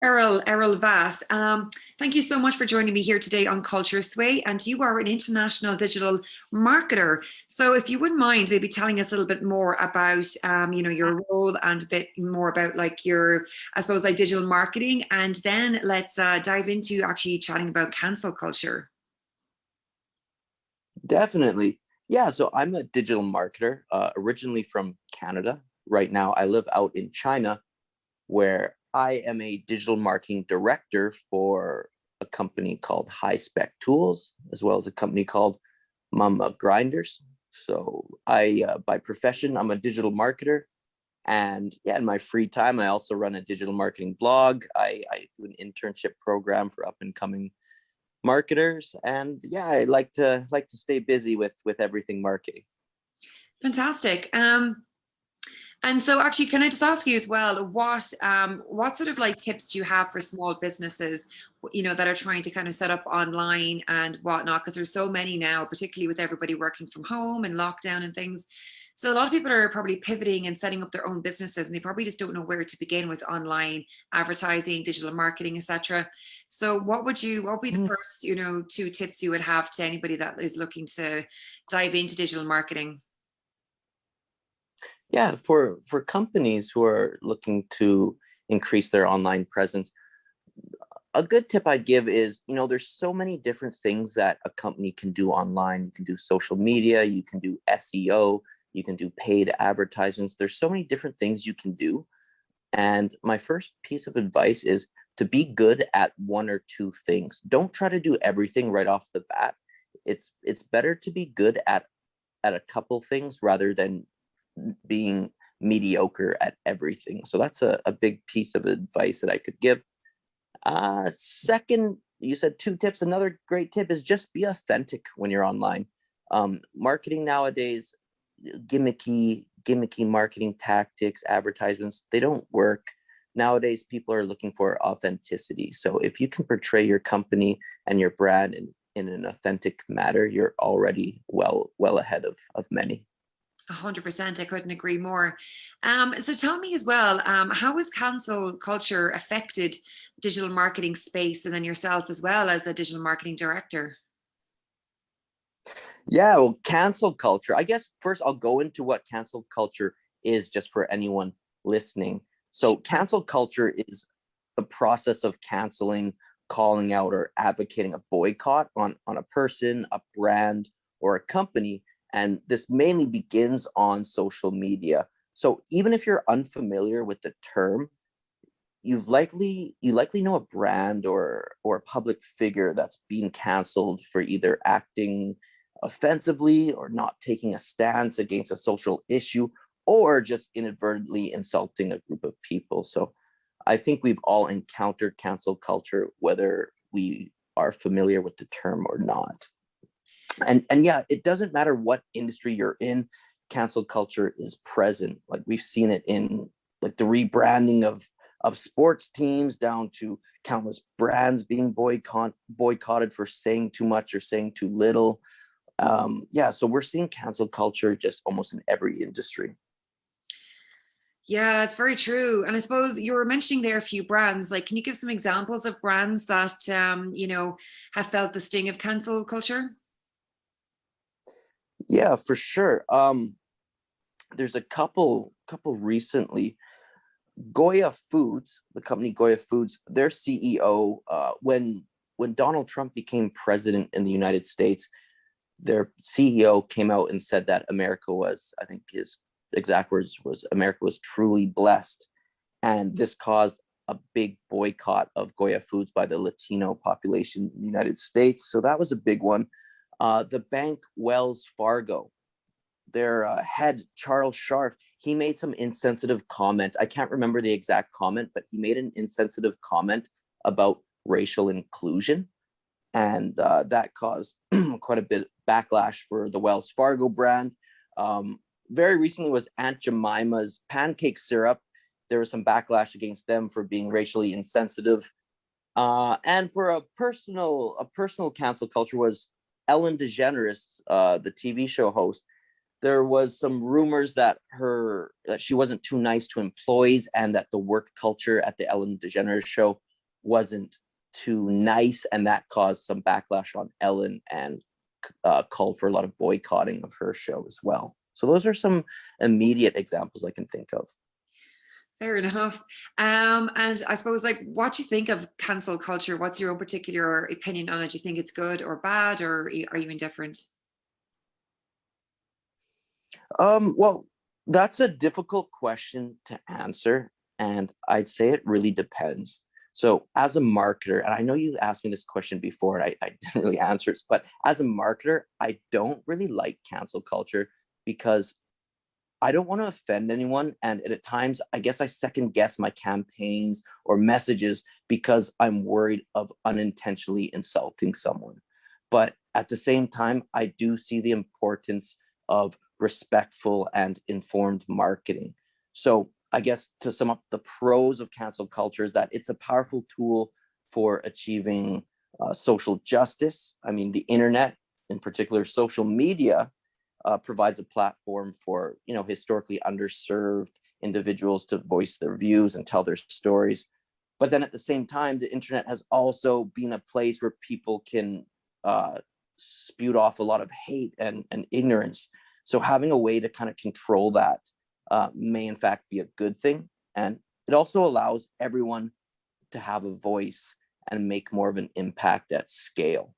Errol Vas. Thank you so much for joining me here today on Culture Sway. And you are an international digital marketer. So, if you wouldn't mind, maybe telling us a little bit more about, your role and a bit more about like your, I suppose, like digital marketing, and then let's dive into actually chatting about cancel culture. Definitely. Yeah, so I'm a digital marketer, originally from Canada. Right now, I live out in China, where I am a digital marketing director for a company called High Spec Tools, as well as a company called Mama Grinders. So by profession, I'm a digital marketer. And yeah, in my free time, I also run a digital marketing blog. I do an internship program for up and coming marketers. And yeah, I like to stay busy with everything marketing. Fantastic. And so, actually, can I just ask you as well, what sort of like tips do you have for small businesses, that are trying to kind of set up online and whatnot? Because there's so many now, particularly with everybody working from home and lockdown and things. So a lot of people are probably pivoting and setting up their own businesses, and they probably just don't know where to begin with online advertising, digital marketing, etc. So, what would be the Mm. first, two tips you would have to anybody that is looking to dive into digital marketing? Yeah, for companies who are looking to increase their online presence, a good tip I'd give is, there's so many different things that a company can do online. You can do social media, you can do SEO, you can do paid advertisements. There's so many different things you can do. And my first piece of advice is to be good at one or two things. Don't try to do everything right off the bat. It's better to be good at a couple things rather than being mediocre at everything. So that's a big piece of advice that I could give. Second, you said two tips. Another great tip is just be authentic when you're online. Marketing nowadays, gimmicky marketing tactics, advertisements, they don't work. Nowadays, people are looking for authenticity. So if you can portray your company and your brand in an authentic manner, you're already well ahead of many. 100%. I couldn't agree more. So tell me as well, how has cancel culture affected digital marketing space and then yourself as well as a digital marketing director? Yeah, well, cancel culture. I guess first I'll go into what cancel culture is just for anyone listening. So, cancel culture is the process of canceling, calling out, or advocating a boycott on a person, a brand, or a company. And this mainly begins on social media. So, even if you're unfamiliar with the term, you likely know a brand or a public figure that's being canceled for either acting offensively or not taking a stance against a social issue or just inadvertently insulting a group of people. So I think we've all encountered cancel culture, whether we are familiar with the term or not. And yeah, it doesn't matter what industry you're in, cancel culture is present. Like we've seen it in like the rebranding of sports teams down to countless brands being boycotted for saying too much or saying too little. Yeah, so we're seeing cancel culture just almost in every industry. Yeah, it's very true. And I suppose you were mentioning there a few brands. Like, can you give some examples of brands that have felt the sting of cancel culture? Yeah, for sure. There's a couple recently. Goya Foods, the company Goya Foods, their CEO, when Donald Trump became president in the United States, their CEO came out and said that America was, I think his exact words was, America was truly blessed. And this caused a big boycott of Goya Foods by the Latino population in the United States. So that was a big one. The bank Wells Fargo, their head, Charles Scharf, he made some insensitive comment. I can't remember the exact comment, but he made an insensitive comment about racial inclusion. And that caused quite a bit of backlash for the Wells Fargo brand. Very recently was Aunt Jemima's pancake syrup. There was some backlash against them for being racially insensitive. And for a personal cancel culture was Ellen DeGeneres, the TV show host. There was some rumors that she wasn't too nice to employees and that the work culture at the Ellen DeGeneres show wasn't too nice, and that caused some backlash on Ellen and called for a lot of boycotting of her show as well. So those are some immediate examples I can think of. Fair enough. And I suppose, like, what do you think of cancel culture? What's your own particular opinion on it? Do you think it's good or bad, or are you indifferent? Well, that's a difficult question to answer, and I'd say it really depends. So, as a marketer, and I know you asked me this question before, and I didn't really answer it, but as a marketer, I don't really like cancel culture because I don't want to offend anyone. And at times, I guess I second guess my campaigns or messages because I'm worried of unintentionally insulting someone. But at the same time, I do see the importance of respectful and informed marketing. So I guess to sum up the pros of cancel culture is that it's a powerful tool for achieving social justice. I mean, the internet, in particular, social media, provides a platform for historically underserved individuals to voice their views and tell their stories. But then at the same time, the internet has also been a place where people can spew off a lot of hate and ignorance. So having a way to kind of control that may in fact be a good thing. And it also allows everyone to have a voice and make more of an impact at scale.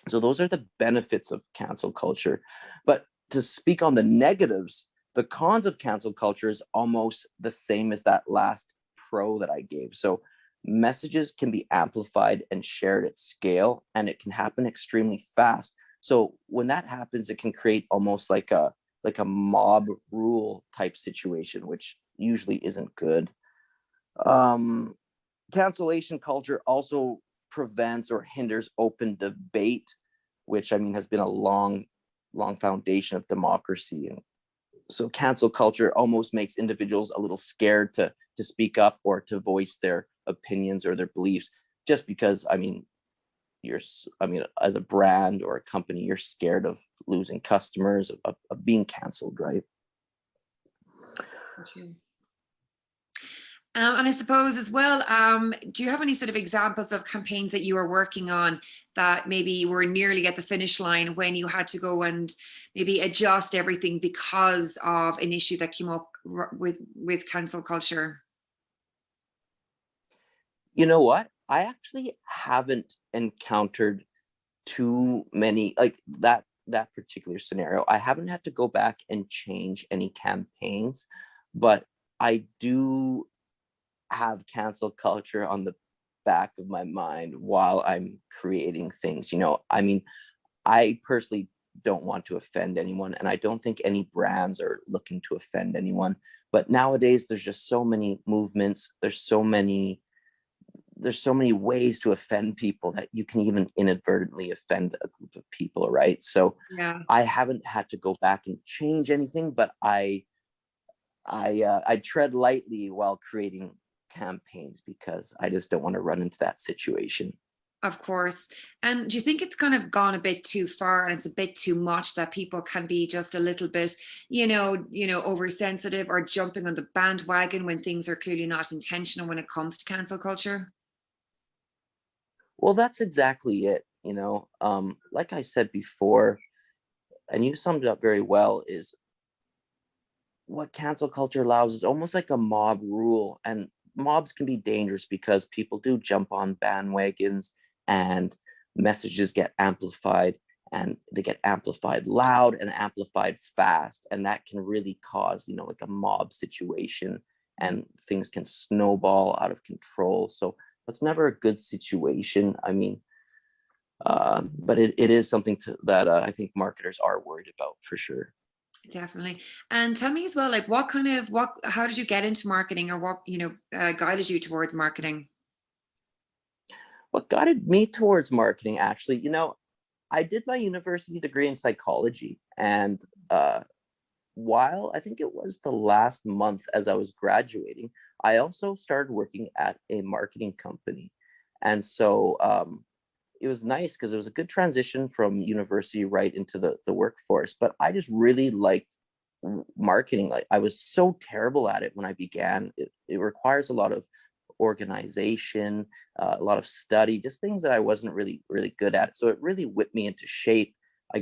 So those are the benefits of cancel culture. But to speak on the negatives, the cons of cancel culture is almost the same as that last pro that I gave. So messages can be amplified and shared at scale, and it can happen extremely fast. So when that happens, it can create almost like a mob rule type situation, which usually isn't good. Cancellation culture also prevents or hinders open debate, which I mean has been a long foundation of democracy. And so cancel culture almost makes individuals a little scared to speak up or to voice their opinions or their beliefs, just because as a brand or a company, you're scared of losing customers, of being canceled, right? And I suppose as well, do you have any sort of examples of campaigns that you were working on that maybe were nearly at the finish line when you had to go and maybe adjust everything because of an issue that came up with cancel culture? You know what? I actually haven't encountered too many like that particular scenario. I haven't had to go back and change any campaigns, but I do have cancel culture on the back of my mind while I'm creating things. I mean, I personally don't want to offend anyone, and I don't think any brands are looking to offend anyone. But nowadays, there's just so many movements. There's so many ways to offend people that you can even inadvertently offend a group of people, right? So Yeah. I haven't had to go back and change anything, but I tread lightly while creating campaigns because I just don't want to run into that situation. Of course. And do you think it's kind of gone a bit too far and it's a bit too much that people can be just a little bit, oversensitive or jumping on the bandwagon when things are clearly not intentional when it comes to cancel culture? Well, that's exactly it. Like I said before, and you summed it up very well, is what cancel culture allows is almost like a mob rule. And mobs can be dangerous because people do jump on bandwagons and messages get amplified, and they get amplified loud and amplified fast. And that can really cause, like a mob situation, and things can snowball out of control. So that's never a good situation. I mean, but it is something that I think marketers are worried about for sure. Definitely. And tell me as well, like how did you get into marketing, or what, guided you towards marketing? What guided me towards marketing, actually, I did my university degree in psychology. And while I think it was the last month as I was graduating, I also started working at a marketing company. And so it was nice because it was a good transition from university right into the workforce. But I just really liked marketing. Like, I was so terrible at it when I began. It requires a lot of organization, a lot of study, just things that I wasn't really good at. So it really whipped me into shape. I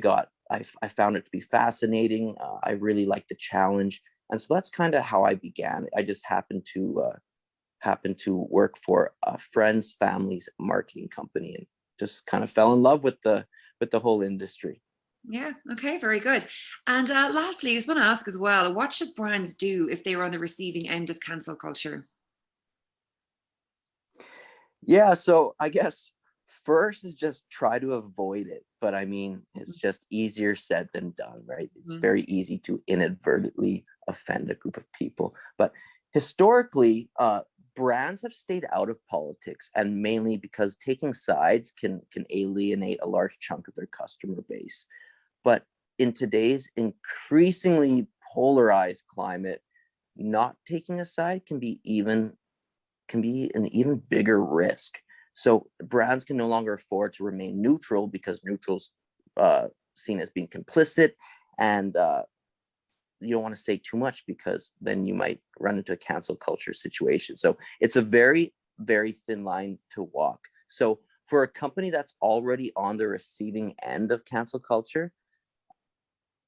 found it to be fascinating. I really liked the challenge, and so that's kind of how I began. I just happened to work for a friend's family's marketing company, and just kind of fell in love with the whole industry. Yeah. Okay. Very good. And lastly, I just want to ask as well, what should brands do if they were on the receiving end of cancel culture? Yeah, so I guess first is just try to avoid it. But I mean, it's just easier said than done, right? It's Mhm. very easy to inadvertently offend a group of people. But historically, brands have stayed out of politics, and mainly because taking sides can alienate a large chunk of their customer base. But in today's increasingly polarized climate, not taking a side can be an even bigger risk. So brands can no longer afford to remain neutral, because neutral's seen as being complicit, and you don't want to say too much because then you might run into a cancel culture situation. So it's a very, very thin line to walk. So for a company that's already on the receiving end of cancel culture,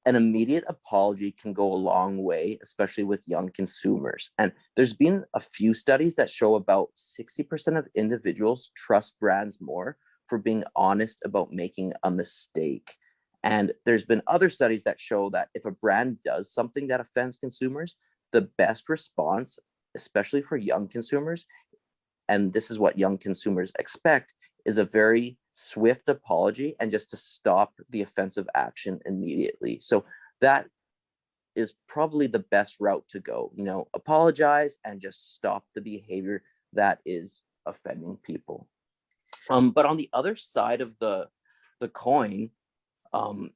an immediate apology can go a long way, especially with young consumers. And there's been a few studies that show about 60% of individuals trust brands more for being honest about making a mistake. And there's been other studies that show that if a brand does something that offends consumers, the best response, especially for young consumers, and this is what young consumers expect, is a very swift apology and just to stop the offensive action immediately. So that is probably the best route to go. Apologize and just stop the behavior that is offending people. But on the other side of the coin, um,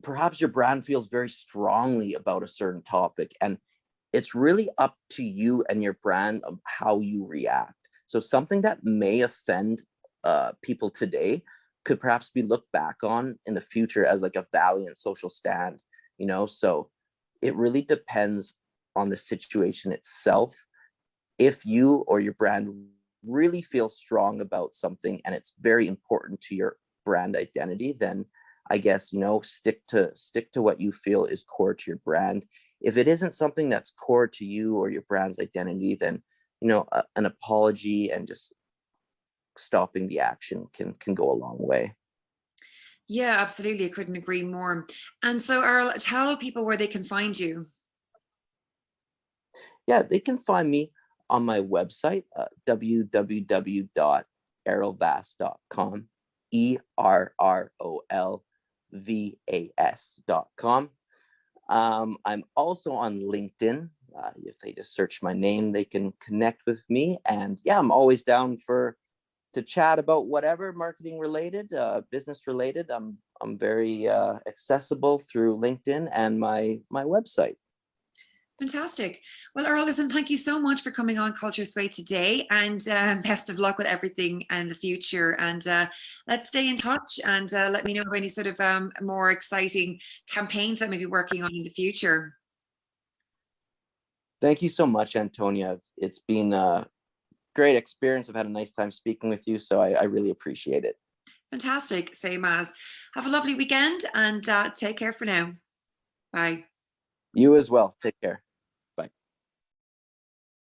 perhaps your brand feels very strongly about a certain topic, and it's really up to you and your brand of how you react. So something that may offend people today could perhaps be looked back on in the future as like a valiant social stand. So it really depends on the situation itself. If you or your brand really feel strong about something and it's very important to your brand identity, then I guess stick to what you feel is core to your brand. If it isn't something that's core to you or your brand's identity, then an apology and just stopping the action can go a long way. Yeah, absolutely. I couldn't agree more. And so, Earl, tell people where they can find you. Yeah, they can find me on my website, www.errolvas.com, ERROLVAS.com. I'm also on LinkedIn. If they just search my name, they can connect with me. And yeah, I'm always down to chat about whatever marketing related, business related. I'm very accessible through LinkedIn and my website. Fantastic. Well, Earl, listen, thank you so much for coming on Culture Sway today, and best of luck with everything in the future. And let's stay in touch, and let me know of any sort of more exciting campaigns that may be working on in the future. Thank you so much, Antonia. It's been a great experience. I've had a nice time speaking with you, so I really appreciate it. Fantastic. Same as. Have a lovely weekend, and take care for now. Bye. You as well. Take care.